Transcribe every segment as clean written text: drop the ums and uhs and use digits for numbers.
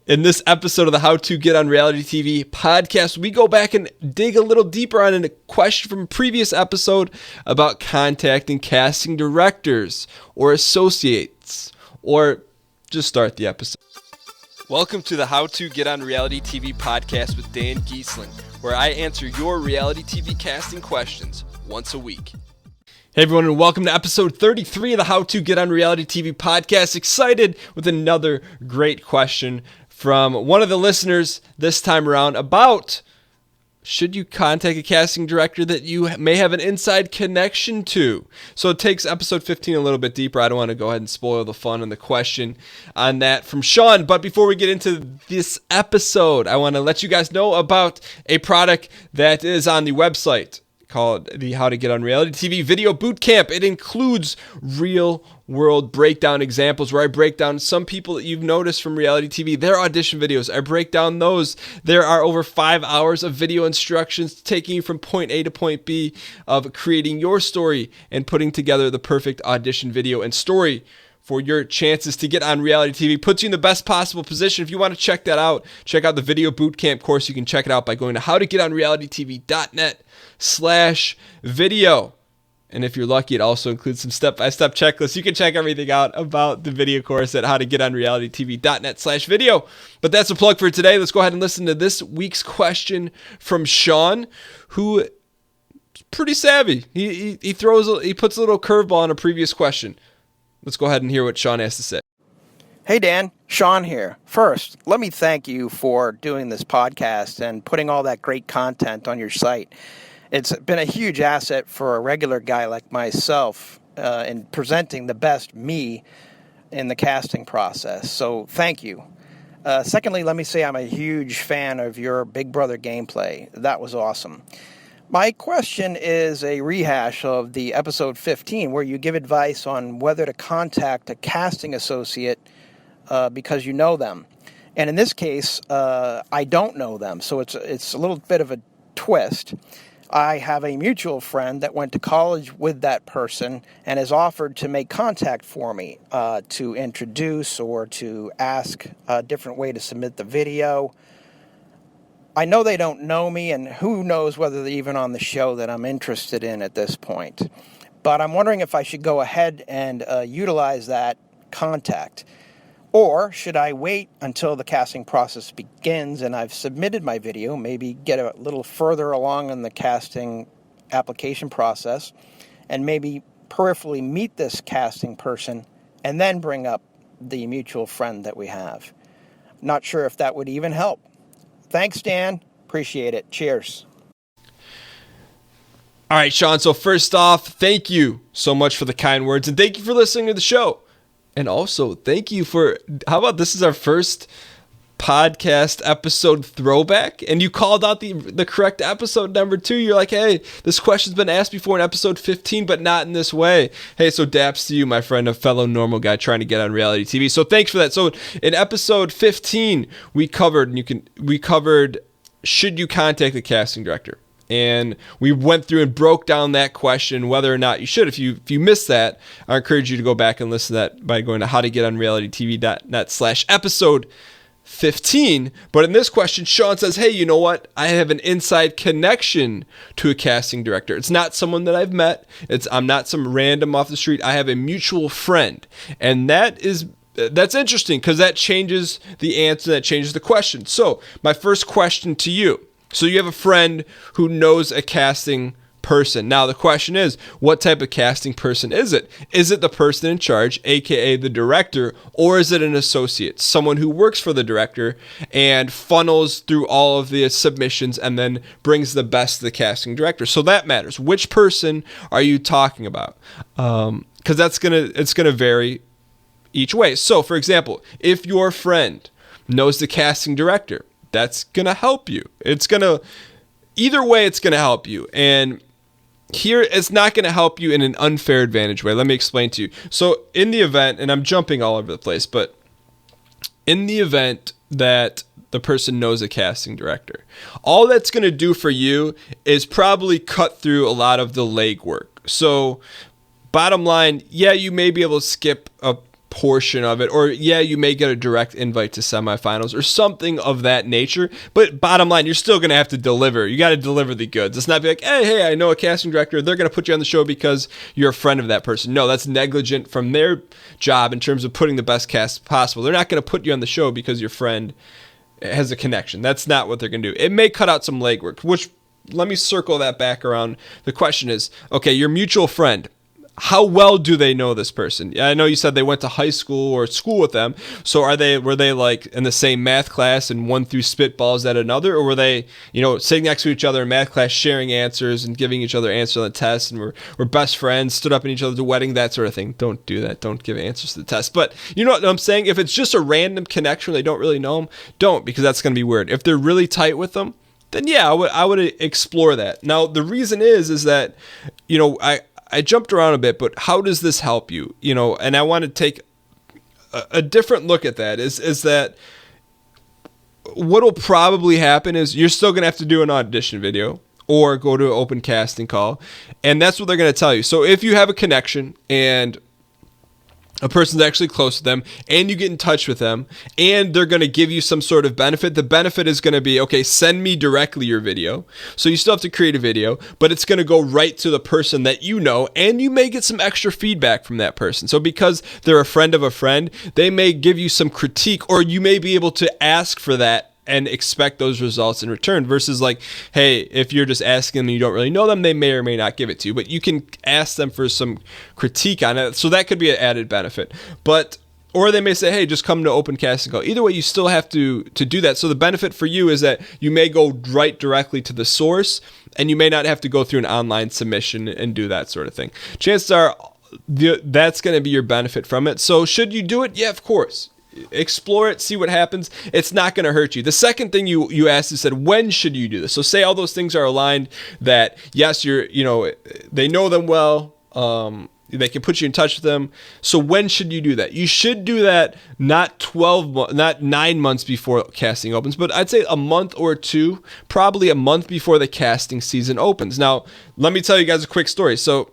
In this episode of the How to Get on Reality TV podcast, we go back and dig a little deeper on a question from a previous episode about contacting casting directors or associates, or just start the episode. Welcome to the How to Get on Reality TV podcast with Dan Giesling, where I answer your reality TV casting questions once a week. Hey everyone, and welcome to episode 33 of the How to Get on Reality TV podcast. Excited with another great question from one of the listeners this time around about should you contact a casting director that you may have an inside connection to. So it takes episode 15 a little bit deeper. I don't want to go ahead and spoil the fun and the question on that from Sean. But before we get into this episode, I want to let you guys know about a product that is on the website called the How to Get on Reality TV Video Bootcamp. It includes real-world breakdown examples where I break down some people that you've noticed from reality TV, their audition videos. I break down those. There are over 5 hours of video instructions taking you from point A to point B of creating your story and putting together the perfect audition video and story for your chances to get on reality TV. Puts you in the best possible position. If you want to check that out, check out the Video Bootcamp course. You can check it out by going to howtogetonrealitytv.net/video. And if you're lucky, it also includes some step-by-step checklists. You can check everything out about the video course at howtogetonrealitytv.net/video. But that's a plug for today. Let's go ahead and listen to this week's question from Sean, who is pretty savvy. He puts a little curveball on a previous question. Let's go ahead and hear what Sean has to say. Hey Dan, Sean here. First, let me thank you for doing this podcast and putting all that great content on your site. It's been a huge asset for a regular guy like myself in presenting the best me in the casting process. So thank you. Secondly, let me say I'm a huge fan of your Big Brother gameplay. That was awesome. My question is a rehash of the episode 15 where you give advice on whether to contact a casting associate because you know them. And in this case, I don't know them, so it's a little bit of a twist. I have a mutual friend that went to college with that person and has offered to make contact for me to introduce or to ask a different way to submit the video. I know they don't know me, and who knows whether they're even on the show that I'm interested in at this point. But I'm wondering if I should go ahead and utilize that contact. Or should I wait until the casting process begins and I've submitted my video, maybe get a little further along in the casting application process, and maybe peripherally meet this casting person and then bring up the mutual friend that we have? Not sure if that would even help. Thanks, Dan. Appreciate it. Cheers. All right, Sean. So first off, thank you so much for the kind words, and thank you for listening to the show. And also, thank you for, how about this is our first podcast episode throwback, and you called out the correct episode number 2. You're like, hey, this question's been asked before in episode 15, but not in this way. Hey, so daps to you, my friend, a fellow normal guy trying to get on reality TV. So thanks for that. So in episode 15, we covered should you contact the casting director? And we went through and broke down that question, whether or not you should. If you missed that, I encourage you to go back and listen to that by going to howtogetonrealitytv.net/episode 15. But in this question, Sean says, hey, you know what? I have an inside connection to a casting director. It's not someone that I've met. I'm not some random off the street. I have a mutual friend. And that's interesting because that changes the answer, that changes the question. So my first question to you. So you have a friend who knows a casting person. Now the question is, what type of casting person is it? Is it the person in charge, aka the director, or is it an associate, someone who works for the director and funnels through all of the submissions and then brings the best to the casting director? So that matters. Which person are you talking about? Because it's gonna vary each way. So for example, if your friend knows the casting director, that's going to help you. Either way, it's going to help you. And here, it's not going to help you in an unfair advantage way. Let me explain to you. So in the event, and I'm jumping all over the place, but in the event that the person knows a casting director, all that's going to do for you is probably cut through a lot of the legwork. So bottom line, yeah, you may be able to skip a portion of it, or yeah, you may get a direct invite to semifinals or something of that nature. But bottom line, you're still going to have to deliver. You got to deliver the goods. It's not be like, hey, I know a casting director. They're going to put you on the show because you're a friend of that person. No, that's negligent from their job in terms of putting the best cast possible. They're not going to put you on the show because your friend has a connection. That's not what they're going to do. It may cut out some legwork, which let me circle that back around. The question is, okay, your mutual friend, how well do they know this person? I know you said they went to high school or school with them. So were they like in the same math class and one threw spitballs at another, or were they, sitting next to each other in math class, sharing answers and giving each other answers on the test, and were best friends, stood up in each other's wedding, that sort of thing? Don't do that. Don't give answers to the test. But you know what I'm saying? If it's just a random connection where they don't really know them, don't, because that's going to be weird. If they're really tight with them, then yeah, I would explore that. Now the reason is that, I jumped around a bit, but how does this help you? And I want to take a different look at that. Is that what will probably happen is you're still going to have to do an audition video or go to an open casting call, and that's what they're going to tell you. So if you have a connection and a person's actually close to them and you get in touch with them and they're going to give you some sort of benefit, the benefit is going to be, okay, send me directly your video. So you still have to create a video, but it's going to go right to the person that you know, and you may get some extra feedback from that person. So because they're a friend of a friend, they may give you some critique, or you may be able to ask for that and expect those results in return, versus like, hey, if you're just asking them and you don't really know them, they may or may not give it to you, but you can ask them for some critique on it. So that could be an added benefit. Or they may say, hey, just come to open casting call. Either way, you still have to do that. So the benefit for you is that you may go right directly to the source, and you may not have to go through an online submission and do that sort of thing. Chances are that's going to be your benefit from it. So should you do it? Yeah, of course. Explore it, see what happens. It's not going to hurt you. The second thing you asked is said, when should you do this? So say all those things are aligned, that yes, they know them well, they can put you in touch with them. So when should you do that? You should do that not 9 months before casting opens, but I'd say a month or two, probably a month before the casting season opens. Now, let me tell you guys a quick story. So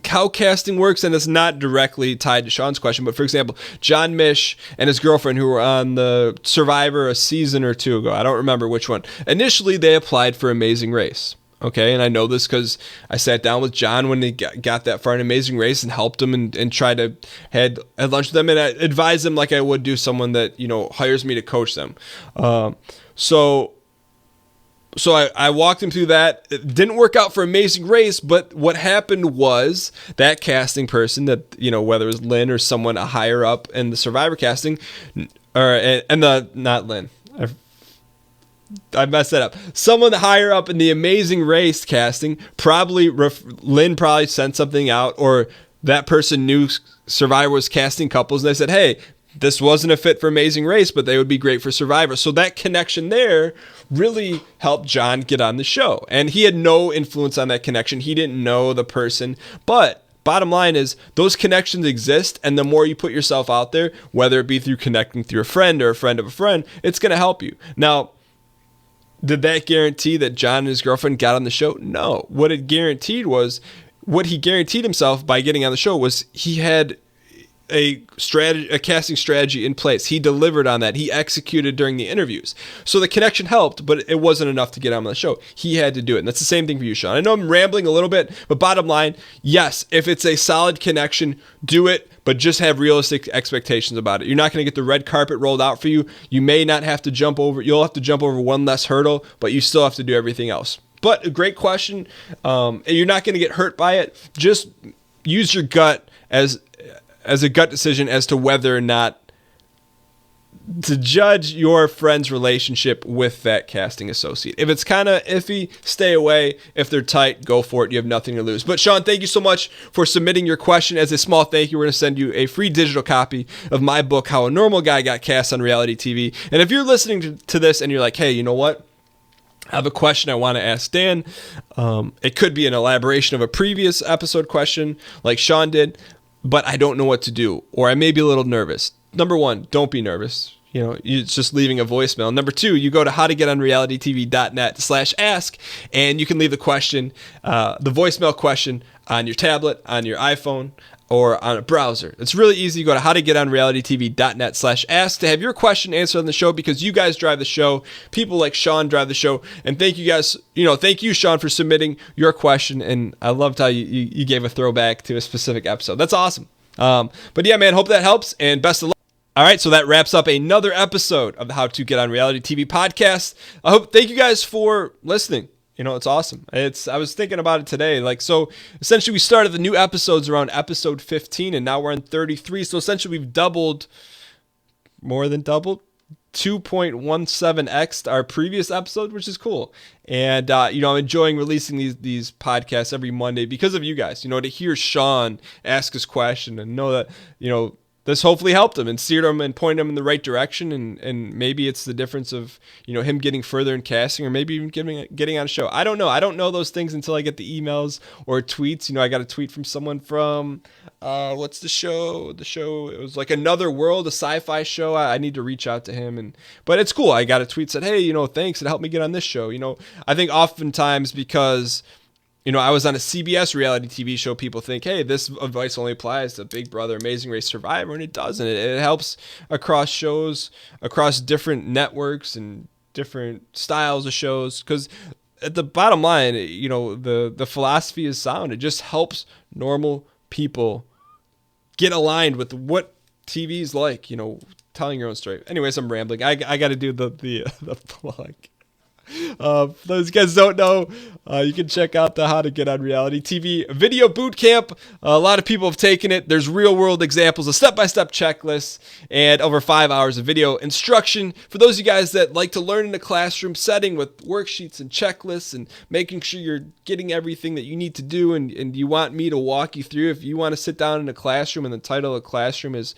how casting works, and it's not directly tied to Sean's question, but for example, John Mish and his girlfriend, who were on the Survivor a season or two ago, I don't remember which one, initially they applied for Amazing Race. Okay, and I know this because I sat down with John when they got that far in Amazing Race and helped them and tried to had lunch with them, and I advised them like I would do someone that hires me to coach them. So I walked him through that. It didn't work out for Amazing Race, but what happened was that casting person, that whether it was Lynn or someone higher up in the Survivor casting, not Lynn. I messed that up. Someone higher up in the Amazing Race casting, Lynn probably sent something out, or that person knew Survivor was casting couples, and they said, hey, this wasn't a fit for Amazing Race, but they would be great for Survivor. So that connection there really helped John get on the show. And he had no influence on that connection. He didn't know the person. But bottom line is, those connections exist, and the more you put yourself out there, whether it be through connecting through a friend or a friend of a friend, it's going to help you. Now, did that guarantee that John and his girlfriend got on the show? No. What he guaranteed himself by getting on the show was he had a casting strategy in place. He delivered on that. He executed during the interviews. So the connection helped, but it wasn't enough to get him on the show. He had to do it. And that's the same thing for you, Sean. I know I'm rambling a little bit, but bottom line, yes, if it's a solid connection, do it, but just have realistic expectations about it. You're not going to get the red carpet rolled out for you. You may not have to you'll have to jump over one less hurdle, but you still have to do everything else. But a great question. You're not going to get hurt by it. Just use your gut as a gut decision as to whether or not to judge your friend's relationship with that casting associate. If it's kind of iffy, stay away. If they're tight, go for it. You have nothing to lose. But Sean, thank you so much for submitting your question. As a small thank you, we're going to send you a free digital copy of my book, How a Normal Guy Got Cast on Reality TV. And if you're listening to this and you're like, hey, you know what? I have a question I want to ask Dan. It could be an elaboration of a previous episode question like Sean did, but I don't know what to do, or I may be a little nervous. Number one, don't be nervous. It's just leaving a voicemail. Number two, you go to howtogetonrealitytv.net/ask, and you can leave the question, the voicemail question, on your tablet, on your iPhone, or on a browser. It's really easy. Go to howtogetonrealitytv.net/ask to have your question answered on the show, because you guys drive the show. People like Sean drive the show. And thank you guys, thank you, Sean, for submitting your question. And I loved how you gave a throwback to a specific episode. That's awesome. But yeah, man, hope that helps, and best of luck. All right, so that wraps up another episode of the How to Get on Reality TV podcast. Thank you guys for listening. It's awesome. I was thinking about it today. So essentially we started the new episodes around episode 15, and now we're on 33. So essentially we've more than doubled, 2.17x our previous episode, which is cool. And, I'm enjoying releasing these podcasts every Monday because of you guys, to hear Sean ask his question and know that, this hopefully helped him and steered him and pointed him in the right direction. And maybe it's the difference of, him getting further in casting, or maybe even getting on a show. I don't know. I don't know those things until I get the emails or tweets. I got a tweet from someone from, what's the show? The show, it was like Another World, a sci-fi show. I need to reach out to him. But it's cool. I got a tweet said, hey, thanks. It helped me get on this show. I think oftentimes because, I was on a CBS reality TV show, people think, hey, this advice only applies to Big Brother, Amazing Race, Survivor, and it doesn't. It helps across shows, across different networks and different styles of shows, because at the bottom line, the philosophy is sound. It just helps normal people get aligned with what TV is like, telling your own story. Anyways, I'm rambling. I got to do the plug. For those guys don't know, you can check out the How to Get on Reality TV video boot camp. A lot of people have taken it. There's real world examples, a step-by-step checklist, and over 5 hours of video instruction for those of you guys that like to learn in a classroom setting with worksheets and checklists and making sure you're getting everything that you need to do, and you want me to walk you through. If you want to sit down in a classroom, and the title of the classroom is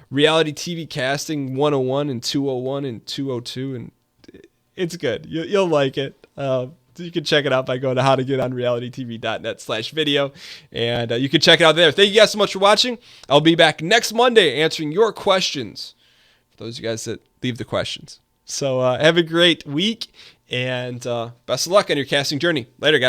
Reality TV Casting 101 and 201 and 202, and it's good. You'll like it. You can check it out by going to howtogetonrealitytv.net/video, and you can check it out there. Thank you guys so much for watching. I'll be back next Monday answering your questions, for those of you guys that leave the questions. So have a great week, and best of luck on your casting journey. Later, guys.